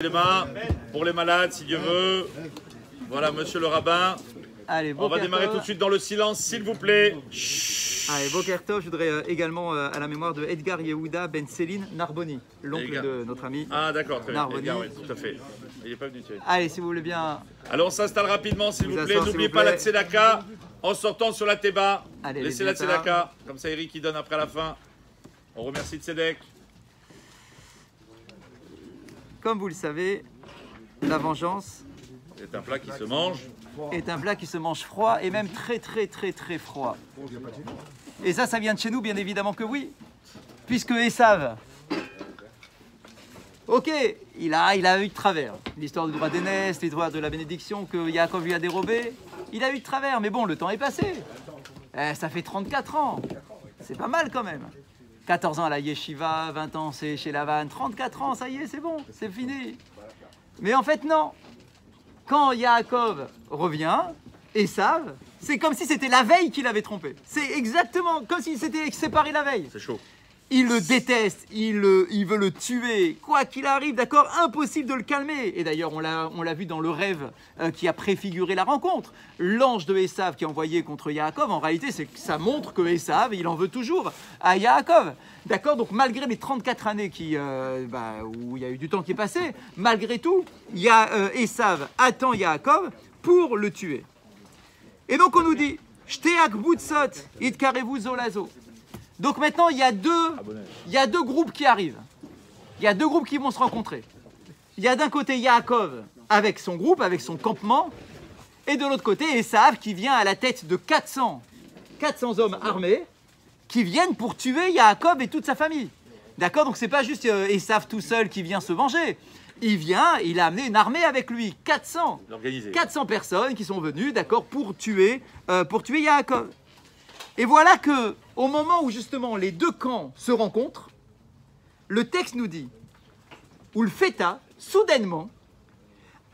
Les mains pour les malades, si Dieu veut. Voilà, monsieur le rabbin. Allez, on va démarrer tout de suite dans le silence, s'il vous plaît. Allez, Boker Tov, je voudrais également à la mémoire de Edgar Yehuda Ben Céline Narboni, l'oncle de notre ami. Ah d'accord, très bien. Narboni. Edgar, oui, tout à fait. Il n'est pas venu tuer. Allez, si vous voulez bien. Alors on s'installe rapidement, s'il vous plaît. Asseoir, N'oubliez pas la tzedaka en sortant sur la théba. Allez, laissez la tzedaka, comme ça Eric il donne après à la fin. On remercie Tzedek. Comme vous le savez, la vengeance c'est un plat qui se mange. Est un plat qui se mange froid et même très froid. Et ça vient de chez nous, bien évidemment que oui. Puisque Esav, ok, il a eu de travers. L'histoire du droit d'aînesse, l'histoire de la bénédiction que Yaakov lui a dérobé, il a eu de travers. Mais bon, le temps est passé. Ça fait 34 ans. C'est pas mal quand même. 14 ans à la yeshiva, 20 ans c'est chez Lavan, 34 ans, ça y est, c'est bon, c'est fini. Mais en fait, non. Quand Yaakov revient, Esav, c'est comme si c'était la veille qu'il avait trompé. C'est exactement comme s'il s'était séparé la veille. C'est chaud. Il le déteste, il veut le tuer, quoi qu'il arrive, d'accord, impossible de le calmer. Et d'ailleurs, on l'a vu dans le rêve qui a préfiguré la rencontre. L'ange de Esav qui est envoyé contre Yaakov, en réalité, ça montre que Esav, il en veut toujours à Yaakov. D'accord, donc malgré les 34 années où il y a eu du temps qui est passé, malgré tout, Esav attend Yaakov pour le tuer. Et donc on nous dit, Shteak butzot itkarevu zolazo. Donc maintenant, il y a deux groupes qui arrivent. Il y a deux groupes qui vont se rencontrer. Il y a d'un côté Yaakov avec son groupe, avec son campement, et de l'autre côté Esav qui vient à la tête de 400 hommes armés qui viennent pour tuer Yaakov et toute sa famille. D'accord? Donc c'est pas juste Esav tout seul qui vient se venger. Il a amené une armée avec lui, 400 personnes qui sont venues, d'accord, pour tuer Yaakov. Et voilà que, au moment où justement les deux camps se rencontrent, le texte nous dit, ou le feta, soudainement,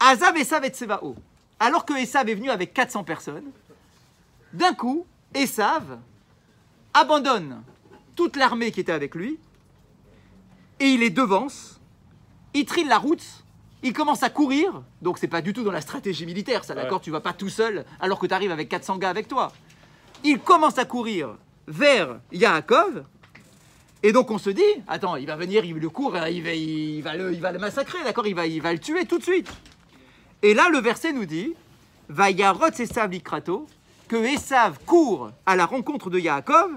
Azav Esav et Tsevao, alors que Esav est venu avec 400 personnes, d'un coup, Esav abandonne toute l'armée qui était avec lui, et il les devance, il trille la route, il commence à courir, donc c'est pas du tout dans la stratégie militaire, ça, d'accord, tu vas pas tout seul alors que tu arrives avec 400 gars avec toi. Il commence à courir vers Yaakov, et donc on se dit, attends, il va venir, il le court, il va le massacrer, d'accord, il va le tuer tout de suite. Et là, le verset nous dit, Vayarot Esav likrato, que Esav court à la rencontre de Yaakov,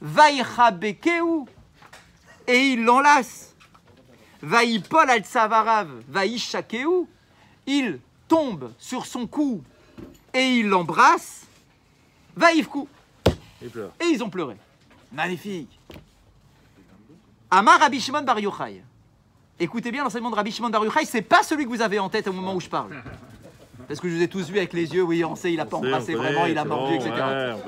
Vaïchabekeu, et il l'enlace, Vaïpol al Tsavarav, Vaïchakeu, il tombe sur son cou et il l'embrasse. Vaïfkou. Et ils ont pleuré. Magnifique. Amar Rabbi Shimon Bar Yochai. Écoutez bien l'enseignement de Rabbi Shimon Bar Yochai, c'est pas celui que vous avez en tête au moment où je parle. Parce que je vous ai tous vu avec les yeux, oui, on sait, il a pas embrassé vraiment, il a mordu, etc.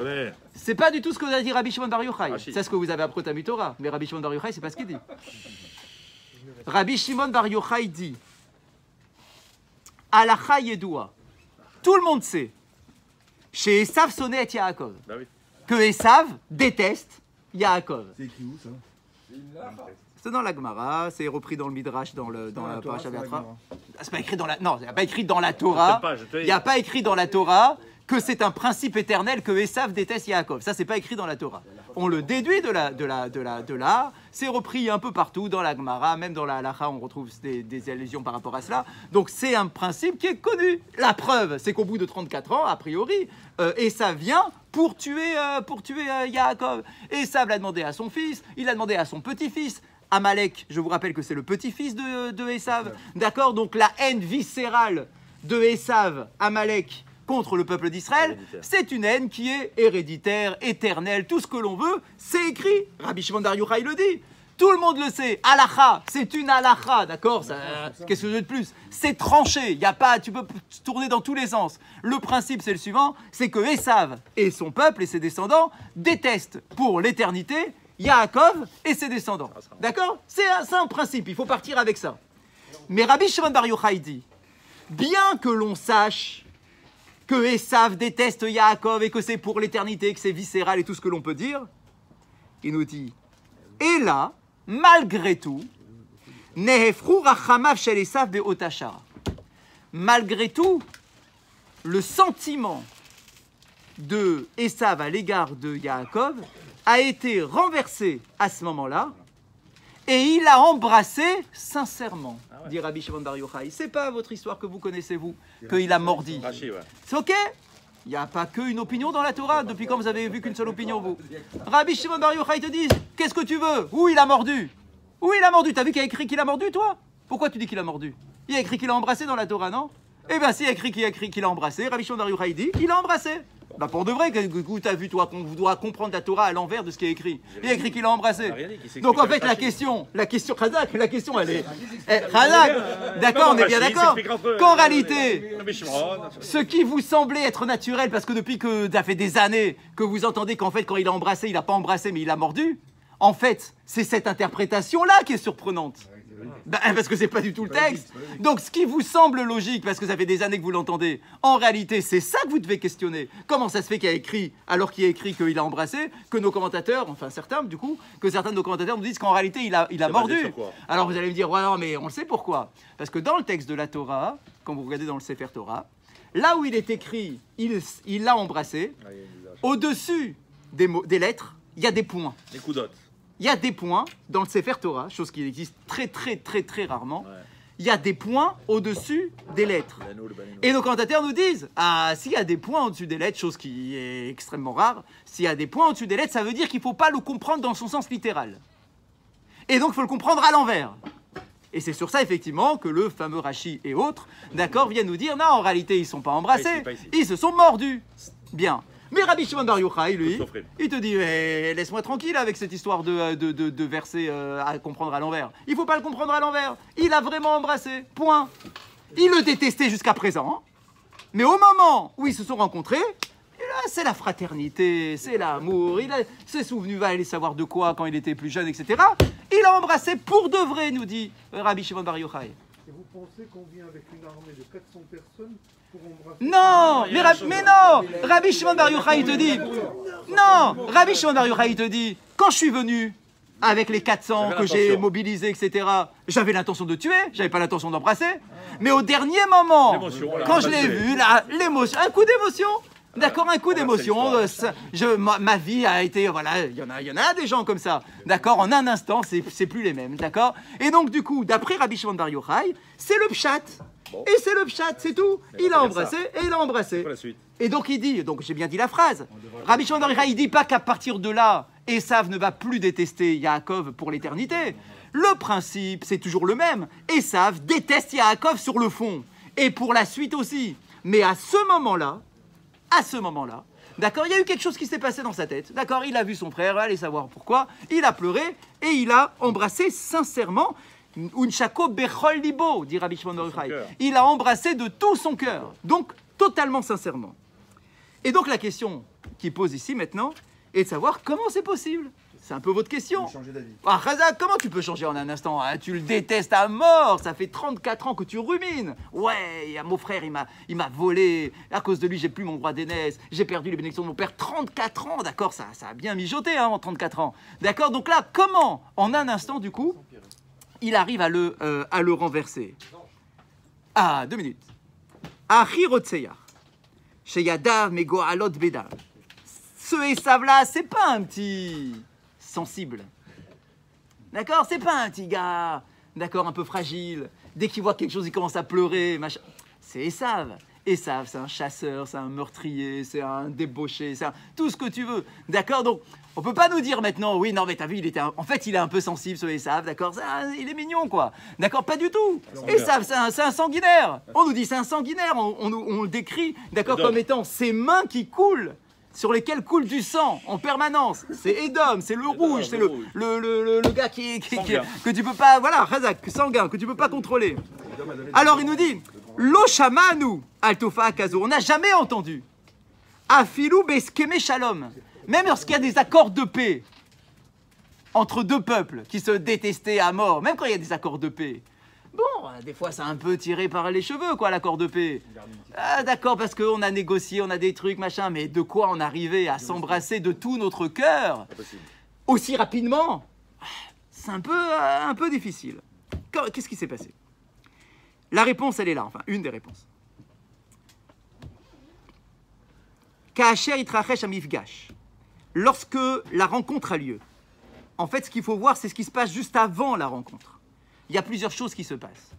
Ouais, c'est pas du tout ce que vous a dit Rabbi Shimon Bar Yochai. C'est ce que vous avez appris au Talmud Torah. Mais Rabbi Shimon Bar Yochai, c'est pas ce qu'il dit. Rabbi Shimon Bar Yochai dit Alacha Yedua. Tout le monde sait. Chez Esav sonnet et Yaakov. Bah oui. Que Esav déteste Yaakov. C'est écrit où ça? C'est dans la Gemara, c'est repris dans le Midrash, dans la Paracha Vatra. C'est pas écrit dans la... Non, il n'y a pas écrit dans la Torah. Il n'y a pas écrit dans la Torah que c'est un principe éternel que Esav déteste Yaakov. Ça, c'est pas écrit dans la Torah. On le déduit de là. C'est repris un peu partout dans la Gemara, même dans la Halacha, on retrouve des allusions par rapport à cela. Donc c'est un principe qui est connu. La preuve, c'est qu'au bout de 34 ans, a priori, Esav vient pour tuer Yaakov. Esav l'a demandé à son fils, il l'a demandé à son petit-fils. Amalek, je vous rappelle que c'est le petit-fils de Esav. D'accord? Donc la haine viscérale de Esav, Amalek, contre le peuple d'Israël, c'est une haine qui est héréditaire, éternelle, tout ce que l'on veut, c'est écrit. Rabbi Shimon Bar Yochai le dit. Tout le monde le sait. Halacha, c'est une halacha, d'accord? Qu'est-ce que je veux de plus? C'est tranché. Y a pas, tu peux tourner dans tous les sens. Le principe, c'est le suivant, c'est que Esav et son peuple et ses descendants détestent pour l'éternité Yaakov et ses descendants. D'accord? C'est un principe, il faut partir avec ça. Mais Rabbi Shimon Bar Yochai dit, bien que l'on sache que Esav déteste Yaakov et que c'est pour l'éternité, que c'est viscéral et tout ce que l'on peut dire, il nous dit, et là, malgré tout, Nehefru rachamav shel Esav be'otashara. Malgré tout, le sentiment de Esav à l'égard de Yaakov a été renversé à ce moment-là et il a embrassé sincèrement, dit Rabbi Shimon Bar Yochai. C'est pas votre histoire que vous connaissez, vous, qu'il a mordi. C'est ok? Il n'y a pas qu'une opinion dans la Torah. Depuis quand vous avez vu qu'une seule opinion, vous? Rabbi Shimon Bar Yochai te dit, qu'est-ce que tu veux? Où il a mordu? Où il a mordu? T'as vu qu'il y a écrit qu'il a mordu, toi? Pourquoi tu dis qu'il a mordu? Il y a écrit qu'il a embrassé dans la Torah, non? Eh bien, s'il y a écrit qu'il a embrassé, Rabbi Shimon Bar Yochai dit, il a embrassé. Bah pour de vrai, tu as vu, toi, qu'on doit comprendre la Torah à l'envers de ce qui est écrit. Il y a écrit qu'il a embrassé. Donc en fait, la question, Razak, la question, elle est... Razak, d'accord, on est bien d'accord qu'en réalité, ce qui vous semblait être naturel, parce que depuis que ça fait des années que vous entendez qu'en fait, quand il a embrassé, il n'a pas embrassé, mais il a mordu, en fait, c'est cette interprétation-là qui est surprenante. Ben, parce que c'est pas du tout le texte. Donc ce qui vous semble logique, parce que ça fait des années que vous l'entendez, en réalité c'est ça que vous devez questionner. Comment ça se fait qu'il y a écrit, alors qu'il y a écrit qu'il a embrassé, que nos commentateurs, enfin certains du coup, que certains de nos commentateurs nous disent qu'en réalité il a mordu. Alors vous allez me dire, ouais non mais on le sait pourquoi. Parce que dans le texte de la Torah, quand vous regardez dans le Sefer Torah, là où il est écrit, il l'a embrassé, au-dessus des lettres, il y a des points. Des coups d'otte. Il y a des points dans le Sefer Torah, chose qui existe très rarement. Ouais. Il y a des points au-dessus des lettres. Et nos commentateurs nous disent, ah, s'il y a des points au-dessus des lettres, chose qui est extrêmement rare, s'il y a des points au-dessus des lettres, ça veut dire qu'il ne faut pas le comprendre dans son sens littéral. Et donc, il faut le comprendre à l'envers. Et c'est sur ça, effectivement, que le fameux Rashi et autres, d'accord, viennent nous dire, non, en réalité, ils ne sont pas embrassés, ils se sont mordus. Bien. Mais Rabbi Shimon Bar Yochai, lui, il te dit, laisse-moi tranquille avec cette histoire de verset à comprendre à l'envers. Il ne faut pas le comprendre à l'envers. Il a vraiment embrassé, point. Il le détestait jusqu'à présent, mais au moment où ils se sont rencontrés, c'est la fraternité, c'est l'amour, il s'est souvenu, va aller savoir de quoi quand il était plus jeune, etc. Il a embrassé pour de vrai, nous dit Rabbi Shimon Bar Yochai. Et vous pensez qu'on vient avec une armée de 400 personnes pour embrasser... Non, mais non, Rabbi Shimon Bar Yochai te dit, non, Rabbi Shimon Bar Yochai te dit, quand je suis venu avec les 400 que j'ai mobilisés, etc., j'avais l'intention de tuer, j'avais pas l'intention d'embrasser, mais au dernier moment, quand je l'ai vu, là, l'émotion, un coup d'émotion. D'accord, un coup d'émotion, ma vie a été, voilà, il y en a des gens comme ça, d'accord, en un instant, c'est plus les mêmes, d'accord. Et donc du coup, d'après Rabbi Shimon Bar Yochai, c'est le pshat, et c'est le pshat, c'est tout, il a embrassé, et il a embrassé. Et donc il dit, donc j'ai bien dit la phrase, Rabbi Shimon Bar Yochai, il dit pas qu'à partir de là, Esav ne va plus détester Yaakov pour l'éternité. Le principe, c'est toujours le même, Esav déteste Yaakov sur le fond, et pour la suite aussi, mais à ce moment-là, d'accord, il y a eu quelque chose qui s'est passé dans sa tête. D'accord, il a vu son frère, allez savoir pourquoi. Il a pleuré et il a embrassé sincèrement. Unchako bechol libo, dit Rabbi Shimon Bar Yochai. Il a embrassé de tout son cœur, donc totalement sincèrement. Et donc la question qui pose ici maintenant est de savoir comment c'est possible. C'est un peu votre question. Ah, Razak, comment tu peux changer en un instant, hein? Tu le détestes à mort, ça fait 34 ans que tu rumines. Ouais, mon frère, il m'a volé. À cause de lui, j'ai plus mon droit d'aînesse. J'ai perdu les bénédictions de mon père. 34 ans, d'accord, ça a bien mijoté hein, en 34 ans. D'accord, donc là, comment, en un instant, du coup, il arrive à le renverser? Ah, 2 minutes. Achi Rotseya, Sheyadav Megoalot Beda. Ce Esav-là, c'est pas un petit... sensible. D'accord, c'est pas un petit gars, d'accord, un peu fragile. Dès qu'il voit quelque chose, il commence à pleurer, machin. C'est Esav. Esav, c'est un chasseur, c'est un meurtrier, c'est un débauché, c'est tout ce que tu veux. D'accord, donc on peut pas nous dire maintenant, oui, non, mais t'as vu, en fait, il est un peu sensible, ce Esav, d'accord, il est mignon, quoi. D'accord, pas du tout. Esav, c'est un sanguinaire. On nous dit c'est un sanguinaire, on le décrit, d'accord, comme étant ses mains qui coulent, sur lesquels coule du sang en permanence. C'est Edom, c'est le rouge, c'est le gars que tu peux pas, voilà, Razak, sanguin, que tu peux pas contrôler. Alors il nous dit, Lo shamanu altofa akazo, on n'a jamais entendu. Afilu beskeme shalom, même lorsqu'il y a des accords de paix entre deux peuples qui se détestaient à mort, même quand il y a des accords de paix. Bon, des fois, c'est un peu tiré par les cheveux, quoi, l'accord de paix. Ah, d'accord, parce qu'on a négocié, on a des trucs, machin, mais de quoi en arriver à s'embrasser de tout notre cœur aussi rapidement? C'est un peu difficile. qu'est-ce qui s'est passé? La réponse, elle est là, enfin, une des réponses. Ka'asher itrachesh hamifgash. Lorsque la rencontre a lieu, en fait, ce qu'il faut voir, c'est ce qui se passe juste avant la rencontre. Il y a plusieurs choses qui se passent.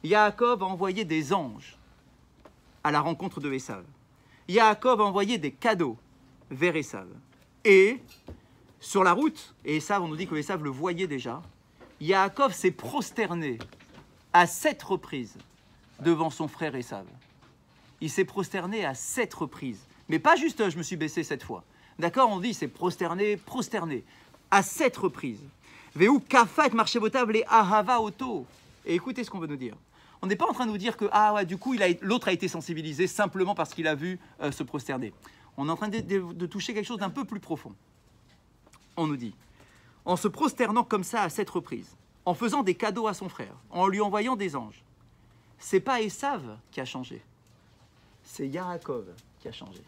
Yaakov a envoyé des anges à la rencontre de Esav. Yaakov a envoyé des cadeaux vers Esav. Et sur la route, et Esav, on nous dit que Esav le voyait déjà, Yaakov s'est prosterné à 7 reprises devant son frère Esav. Il s'est prosterné à 7 reprises. Mais pas juste je me suis baissé 7 fois. D'accord, on dit c'est prosterné, à 7 reprises. Veu kafat marchevotav le ahava oto. Et écoutez ce qu'on veut nous dire. On n'est pas en train de nous dire que du coup l'autre a été sensibilisé simplement parce qu'il a vu se prosterner. On est en train de toucher quelque chose d'un peu plus profond. On nous dit, en se prosternant comme ça à 7 reprises, en faisant des cadeaux à son frère, en lui envoyant des anges, c'est pas Esav qui a changé, c'est Yaakov qui a changé.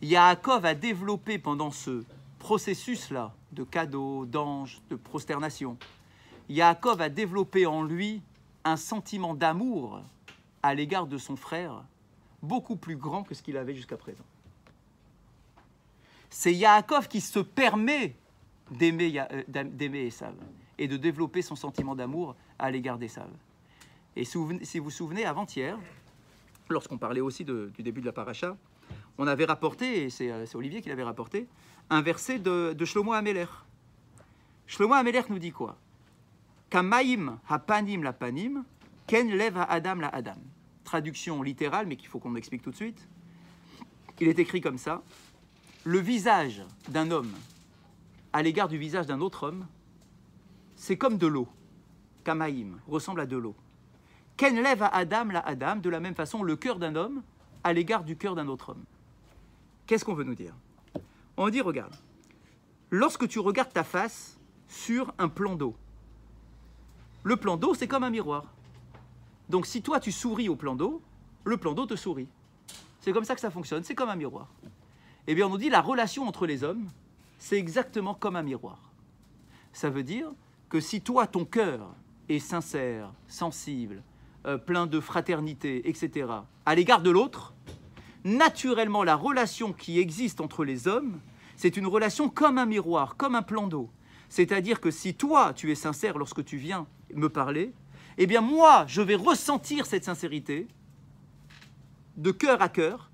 Yaakov a développé pendant ce processus-là de cadeaux, d'anges, de prosternation, Yaakov a développé en lui un sentiment d'amour à l'égard de son frère beaucoup plus grand que ce qu'il avait jusqu'à présent. C'est Yaakov qui se permet d'aimer Esav et de développer son sentiment d'amour à l'égard d'Esav. Et si vous vous souvenez, avant-hier, lorsqu'on parlait aussi du début de la paracha, on avait rapporté, et c'est Olivier qui l'avait rapporté, un verset de Shlomo Amelech. Shlomo Amelech nous dit quoi? Kamaim hapanim la panim, ken lev ha-adam la adam. Traduction littérale, mais qu'il faut qu'on explique tout de suite. Il est écrit comme ça. Le visage d'un homme à l'égard du visage d'un autre homme, c'est comme de l'eau. Kamaim ressemble à de l'eau. Ken lev ha-adam la adam, de la même façon, le cœur d'un homme à l'égard du cœur d'un autre homme. Qu'est-ce qu'on veut nous dire? On dit, regarde, lorsque tu regardes ta face sur un plan d'eau, le plan d'eau, c'est comme un miroir. Donc, si toi, tu souris au plan d'eau, le plan d'eau te sourit. C'est comme ça que ça fonctionne, c'est comme un miroir. Eh bien, on nous dit, la relation entre les hommes, c'est exactement comme un miroir. Ça veut dire que si toi, ton cœur est sincère, sensible, plein de fraternité, etc., à l'égard de l'autre, naturellement, la relation qui existe entre les hommes, c'est une relation comme un miroir, comme un plan d'eau. C'est-à-dire que si toi, tu es sincère lorsque tu viens me parler, eh bien moi, je vais ressentir cette sincérité de cœur à cœur.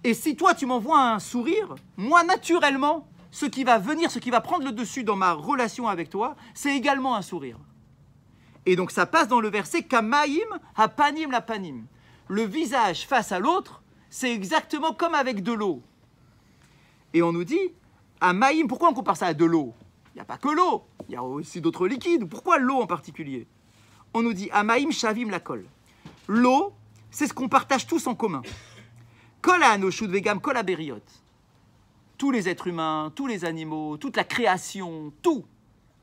Et si toi, tu m'envoies un sourire, moi, naturellement, ce qui va venir, ce qui va prendre le dessus dans ma relation avec toi, c'est également un sourire. Et donc, ça passe dans le verset « Kamaim hapanim la panim ». Le visage face à l'autre, c'est exactement comme avec de l'eau. Et on nous dit « Amaim », pourquoi on compare ça à de l'eau? Il n'y a pas que l'eau, il y a aussi d'autres liquides. Pourquoi l'eau en particulier? On nous dit Amaim shavim la kol. L'eau, c'est ce qu'on partage tous en commun. Kol ha'anoshut vegam kol ha'beriot. Tous les êtres humains, tous les animaux, toute la création, tout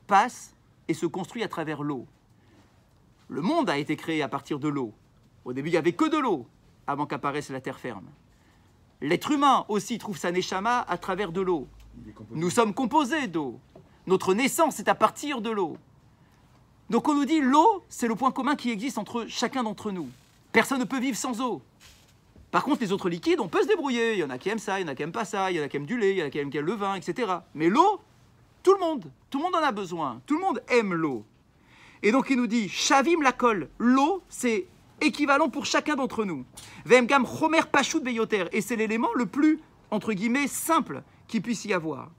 passe et se construit à travers l'eau. Le monde a été créé à partir de l'eau. Au début, il n'y avait que de l'eau avant qu'apparaisse la terre ferme. L'être humain aussi trouve sa neshama à travers de l'eau. Nous sommes composés d'eau. Notre naissance est à partir de l'eau. Donc on nous dit l'eau, c'est le point commun qui existe entre chacun d'entre nous. Personne ne peut vivre sans eau. Par contre, les autres liquides, on peut se débrouiller. Il y en a qui aiment ça, il y en a qui n'aiment pas ça, il y en a qui aiment du lait, il y en a qui aiment le vin, etc. Mais l'eau, tout le monde en a besoin. Tout le monde aime l'eau. Et donc il nous dit, Shavim la kol, l'eau, c'est équivalent pour chacun d'entre nous. Vemgam chomer pashut beyoter, et c'est l'élément le plus, entre guillemets, simple qu'il puisse y avoir.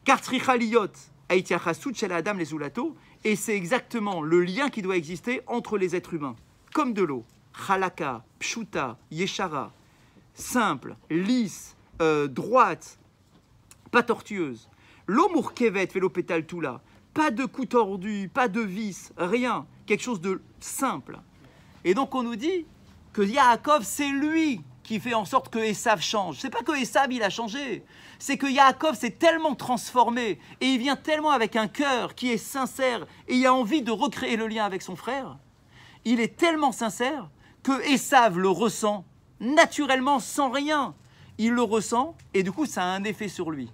Car trichaliyot, aitiachasut shel adam les zulato, et c'est exactement le lien qui doit exister entre les êtres humains, comme de l'eau. Chalaka, pshuta, yeshara, simple, lisse, droite, pas tortueuse. L'eau murkevet velo pétal tula, pas de coup tordu, pas de vis, rien, quelque chose de simple. Et donc on nous dit que Yaakov, c'est lui qui fait en sorte que Esav change. C'est pas que Esav il a changé, c'est que Yaakov s'est tellement transformé et il vient tellement avec un cœur qui est sincère et il a envie de recréer le lien avec son frère. Il est tellement sincère que Esav le ressent naturellement sans rien. Il le ressent et du coup ça a un effet sur lui.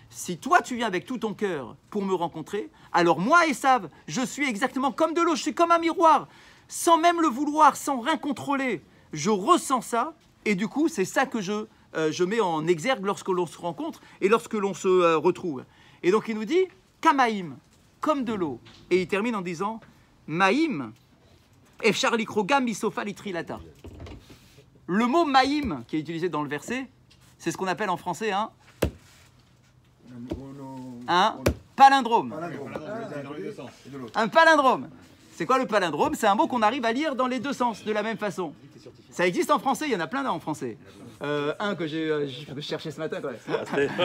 si toi tu viens avec tout ton cœur pour me rencontrer, alors moi, Esav, je suis exactement comme de l'eau, je suis comme un miroir, sans même le vouloir, sans rien contrôler. Je ressens ça, et du coup, c'est ça que je mets en exergue lorsque l'on se rencontre et lorsque l'on se retrouve. Et donc il nous dit, Kamaïm, comme de l'eau. Et il termine en disant, Maïm, Efchar likroga misofa litrilata. Le mot Maïm, qui est utilisé dans le verset, c'est ce qu'on appelle en français un palindrome. Un palindrome. C'est quoi le palindrome? C'est un mot qu'on arrive à lire dans les deux sens, de la même façon. Ça existe en français, il y en a plein en français. Un que j'ai cherché ce matin.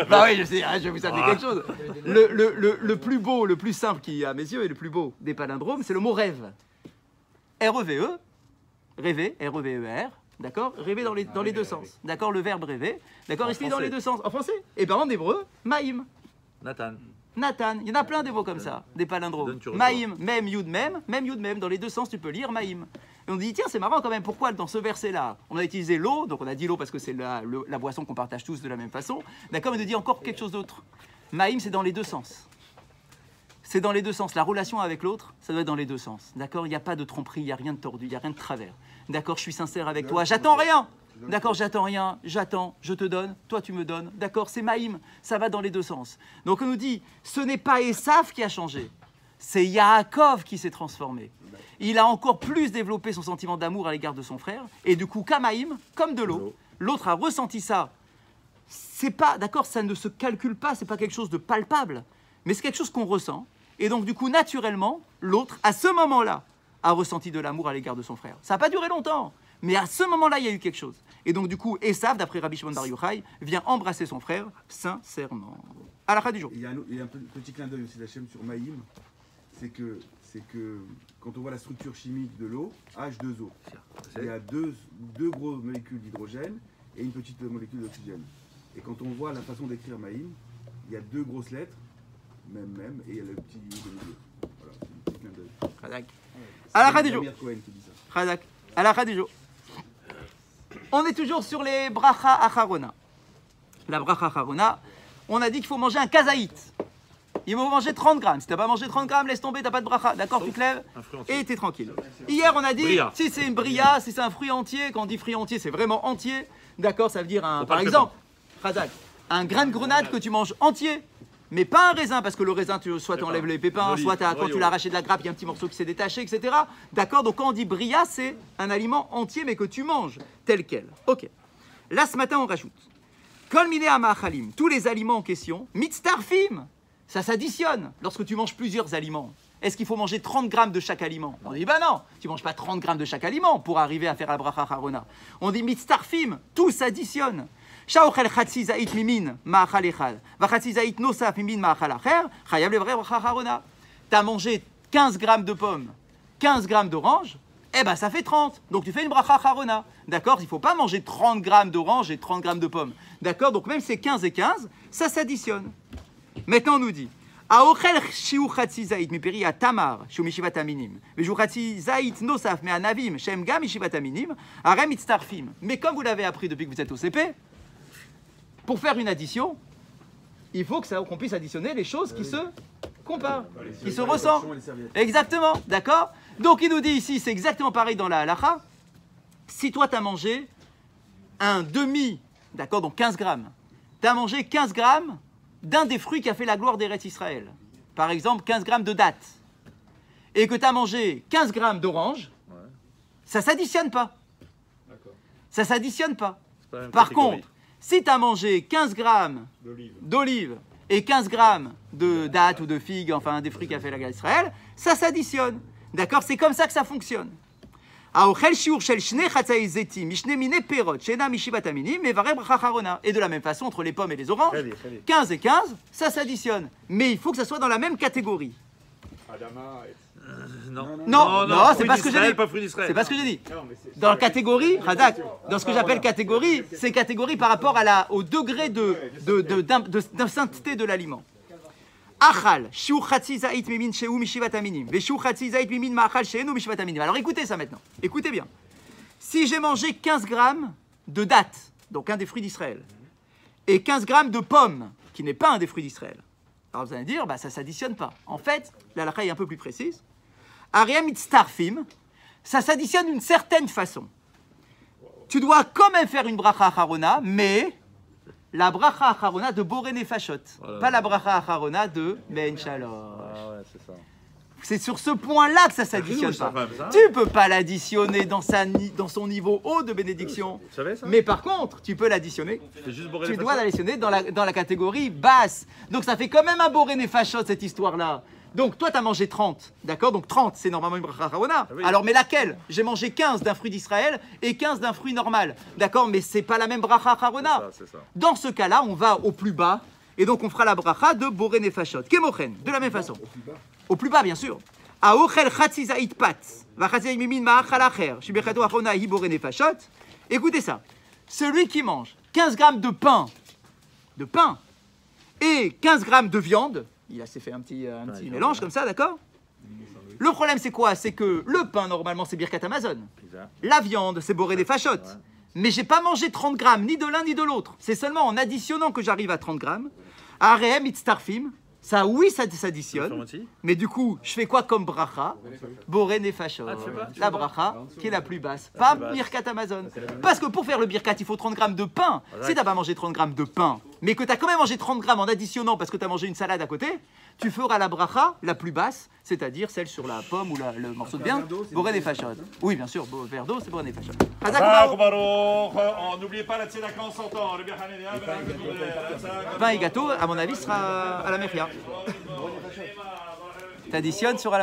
Bah oui, je sais, je vais vous appeler quelque chose. Le plus beau, le plus simple qui, à mes yeux, est le plus beau des palindromes, c'est le mot rêve. R-E-V-E, rêver, R-E-V-E-R, d'accord? Rêver dans les deux sens, d'accord? Le verbe rêver, d'accord? Il se lit dans les deux sens. En français? Et bien en hébreu, maïm. Nathan, il y en a plein des mots comme ça, des palindromes. Maïm, même, yud, même, dans les deux sens tu peux lire maïm. Et on dit, tiens, c'est marrant quand même, pourquoi dans ce verset-là, on a utilisé l'eau, donc on a dit l'eau parce que c'est la boisson qu'on partage tous de la même façon, d'accord? Mais on dit encore quelque chose d'autre. Maïm, c'est dans les deux sens. C'est dans les deux sens. La relation avec l'autre, ça doit être dans les deux sens. D'accord? Il n'y a pas de tromperie, il n'y a rien de tordu, il n'y a rien de travers. D'accord? Je suis sincère avec toi, j'attends rien. D'accord, j'attends rien, j'attends, je te donne, toi tu me donnes. D'accord, c'est Maïm, ça va dans les deux sens. Donc on nous dit, ce n'est pas Esav qui a changé, c'est Yaakov qui s'est transformé. Il a encore plus développé son sentiment d'amour à l'égard de son frère. Et du coup, Kamaïm, comme de l'eau, l'autre a ressenti ça. C'est pas, d'accord, ça ne se calcule pas, c'est pas quelque chose de palpable, mais c'est quelque chose qu'on ressent. Et donc du coup, naturellement, l'autre, à ce moment-là, a ressenti de l'amour à l'égard de son frère. Ça n'a pas duré longtemps. Mais à ce moment-là, il y a eu quelque chose. Et donc, du coup, Esav, d'après Rabbi Shimon Bar Yochai, vient embrasser son frère sincèrement. À la fin du jour. Il y a un petit clin d'œil aussi d'Hachem sur Maïm. C'est que quand on voit la structure chimique de l'eau, H2O, il y a deux grosses molécules d'hydrogène et une petite molécule d'oxygène. Et quand on voit la façon d'écrire Maïm, il y a deux grosses lettres, même, et il y a le petit I de milieu. Voilà, c'est un petit clin d'œil. Radak. À la fin du jour. Amir Cohen qui dit ça. Radak. À la fin du jour. On est toujours sur les bracha acharona. La bracha acharona, on a dit qu'il faut manger un kazaït. Il faut manger 30 grammes. Si tu n'as pas mangé 30 grammes, laisse tomber, tu n'as pas de bracha. D'accord, tu te lèves et tu es tranquille. Hier, on a dit, Bria. si c'est une bria, si c'est un fruit entier, quand on dit fruit entier, c'est vraiment entier. D'accord, ça veut dire, par exemple, Razak, un grain de grenade que tu manges entier. Mais pas un raisin, parce que le raisin, soit tu enlèves les pépins, soit quand tu l'as arraché de la grappe, il y a un petit morceau qui s'est détaché, etc. D'accord? Donc quand on dit bria, c'est un aliment entier, mais que tu manges tel quel. Ok. Là, ce matin, on rajoute. Kol miné amaachalim, tous les aliments en question, mitztarfim, ça s'additionne lorsque tu manges plusieurs aliments. Est-ce qu'il faut manger 30 grammes de chaque aliment? On dit, bah non, tu ne manges pas 30 grammes de chaque aliment pour arriver à faire la bracha harona. On dit mitztarfim, tout s'additionne. Shaochel chatzi zaït mimin ma'achal echad, va chatzi zaït nosaf mimin ma'achal acher, chayav levrer bracha harona. Tu as mangé 15 grammes de pommes, 15 grammes d'orange, eh ben ça fait 30. Donc tu fais une bracha harona. D'accord? Il ne faut pas manger 30 grammes d'orange et 30 grammes de pommes. D'accord? Donc même c'est 15 et 15, ça s'additionne. Maintenant on nous dit, Aochel shiu chatzi zaït miperi atamar shiu mishivat aminim, veju chatzi zaït nosaf me anavim shem gam mishivat aminim, arem mitztarfim. Mais comme vous l'avez appris depuis que vous êtes au CP, pour faire une addition, il faut qu'on puisse additionner les choses qui se comparent, qui se ressemblent. Exactement, d'accord? Donc il nous dit ici, c'est exactement pareil dans la halacha. Si toi tu as mangé un demi, d'accord, donc 15 grammes, tu as mangé 15 grammes d'un des fruits qui a fait la gloire d'Eretz Israël. Par exemple, 15 grammes de dattes. Et que tu as mangé 15 grammes d'orange, ça ne s'additionne pas. Ça ne s'additionne pas. Par contre, si tu as mangé 15 grammes d'olive et 15 grammes de dattes ou de figues, enfin des fruits qu'a fait la gloire d'Israël, ça s'additionne. D'accord? C'est comme ça que ça fonctionne. Et de la même façon, entre les pommes et les oranges, 15 et 15, ça s'additionne. Mais il faut que ça soit dans la même catégorie. Non, c'est pas ce que j'ai dit. C'est pas ce que j'ai dit. Dans la catégorie, Radak, dans ce que j'appelle catégorie, c'est catégorie par rapport au degré de sainteté de l'aliment. Achal, shiu chatzi zaït mimin sheu mishivat aminim, ve shiu chatzi zaït mimin ma'achal sheenu mishivat aminim. Alors écoutez ça maintenant. Écoutez bien. Si j'ai mangé 15 grammes de dattes, donc un des fruits d'Israël, et 15 grammes de pommes, qui n'est pas un des fruits d'Israël. Alors vous allez dire, bah, ça ne s'additionne pas. En fait, la halakha est un peu plus précise. Ariam itztarfim, ça s'additionne d'une certaine façon. Tu dois quand même faire une bracha acharona, mais la bracha acharona de Boré Nefashot, pas la bracha acharona de Ben Shalosh. Ah ouais, c'est ça. C'est sur ce point-là que ça s'additionne pas. Tu peux pas l'additionner dans son niveau haut de bénédiction. Vous savez ça? Mais par contre, tu peux l'additionner. C'est juste Boré Tu Nefashot. dois l'additionner dans la catégorie basse. Donc ça fait quand même un Boré Nefashot cette histoire-là. Donc toi, tu as mangé 30, d'accord? Donc 30, c'est normalement une bracha acharona. Ah oui. Alors, mais laquelle? J'ai mangé 15 d'un fruit d'Israël et 15 d'un fruit normal. D'accord? Mais c'est pas la même bracha acharona. C'est ça. Dans ce cas-là, on va au plus bas. Et donc, on fera la bracha de Boré Nefashot. Kemochen, de la même façon. Au plus bas, bien sûr. Aochel chatzizait pat. Vachatzizait mimin ma'achal acher. Shibechato achona hi Boré Nefashot. Écoutez ça. Celui qui mange 15 grammes de pain, et 15 grammes de viande, il a s'est fait un petit mélange comme ça, d'accord? Le problème, c'est quoi? C'est que le pain, normalement, c'est Birkat Amazon. Exact. La viande, c'est Boré Nefashot. Mais j'ai pas mangé 30 grammes, ni de l'un ni de l'autre. C'est seulement en additionnant que j'arrive à 30 grammes. Arehem itztarfim, ça oui, ça s'additionne. Mais du coup, je fais quoi comme bracha? Boré Nefashot. La bracha qui est la plus basse. Pas Birkat Amazon. Parce que pour faire le Birkat, il faut 30 grammes de pain. Si t'as pas mangé 30 grammes de pain, mais que tu as quand même mangé 30 grammes en additionnant parce que tu as mangé une salade à côté, tu feras la bracha la plus basse, c'est-à-dire celle sur la pomme ou le morceau de viande, Boré Nefashot. Oui, bien sûr, verre d'eau, c'est Boré Nefashot. N'oubliez pas la tzedaka en sortant. Le Pain et gâteau, à mon avis, sera à la mechia. T'additionnes sur à la mechia.